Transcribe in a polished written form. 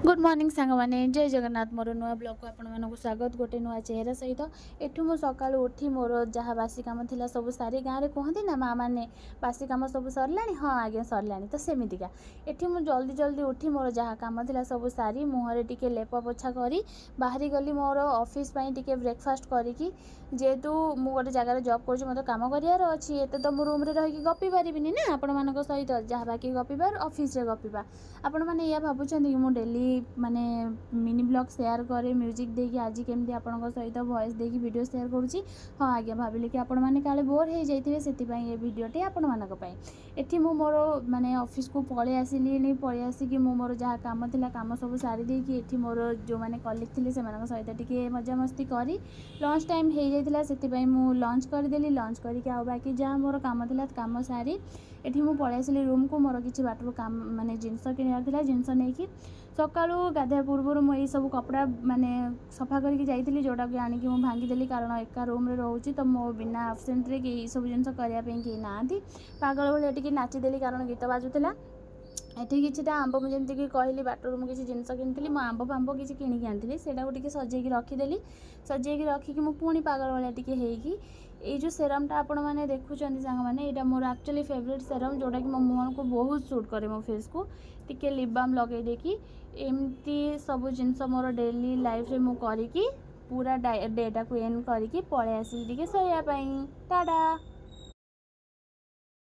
Good morning सांग मैंने जय जगन्नाथ मोर नुआ ब्लॉग को आपण मानक स्वागत गोटे नुआ चेहरा सहित एठू मु सकाळु उठी मोर जहाँ बासी काम थिला सब सारी गाँव में कहती ना माँ मैंने बासी काम सब सरला हाँ आज्ञा सरला तो सेमितिका एठी मु जल्दी जल्दी उठी मोर जहाँ काम थिला सब सारी मुहरे टिके लेप पोछा करी बाहरी गली मोर ऑफिस टिके ब्रेकफास्ट करी जेहेतु मु गोटे जगार जॉब कर मतलब काम करार अच्छी एत तो मु रूम रही गपी पारि ना आपण मान सहित जहाँ बाकी गपिबार ऑफिस रे गपिबा आपण मैंने या भावुं कि मुझे डेली माने मिनी ब्लॉग शेयर करे म्यूजिक देकी आज केमती आपण सहित वॉइस देकी वीडियो शेयर करुँची हाँ आज्ञा भाविले कि आपण मैंने काले बोर हो जाइए से ये वीडियोटे आपण मानक एठी मु मोर माने ऑफिस को पळे आसिली पळे आसिकी मु मोर जहाँ काम थिला काम सब सारी देकी एठी मोर जो माने कलीग थिले से सहित टिके मजा मस्ती करी लंच टाइम हो जाइतिला सेति मु लंच करदेली लंच करके आ बाकी जहाँ मोर काम थिला काम सारी एठी मु पळे आसिली रूम को मोर किछि बाटर काम माने जिनस किनार थिला जिनस नेकी सकाळु गाधा पूर्व मुझे सब कपड़ा माने सफा करके जाइली जोटा कि आनिकी मु भांगीदेली कारण एका रूम रे रोची तो मो बिना आब्सेंट रे कि सब जिनस करने कहीं ना पागल भाई टिके नाचिदेली कारण गीत बाजुला एठी किछिटा आंब मुझे कि कहली बाटर मुझे किसी जिनस किनी मो आंब फांब किसी किणिकी आनी से सजेकी रखीदेली सजेकी रखिकी मु पुणी पागल भाई टिके हेकी ये जो सेरमटा आपण मैंने देखुं सांग मैंने यहाँ मोर एक्चुअली फेवरेट सेरम जोटा कि मो मुह को बहुत सूट करे मो फेस को टिके लिप बाम लगे देकी एमती सब जिनस मोर डेली लाइफ रे मु करी पूरा डेटा को एंड करके पळे आसी टिके सोया टाटा।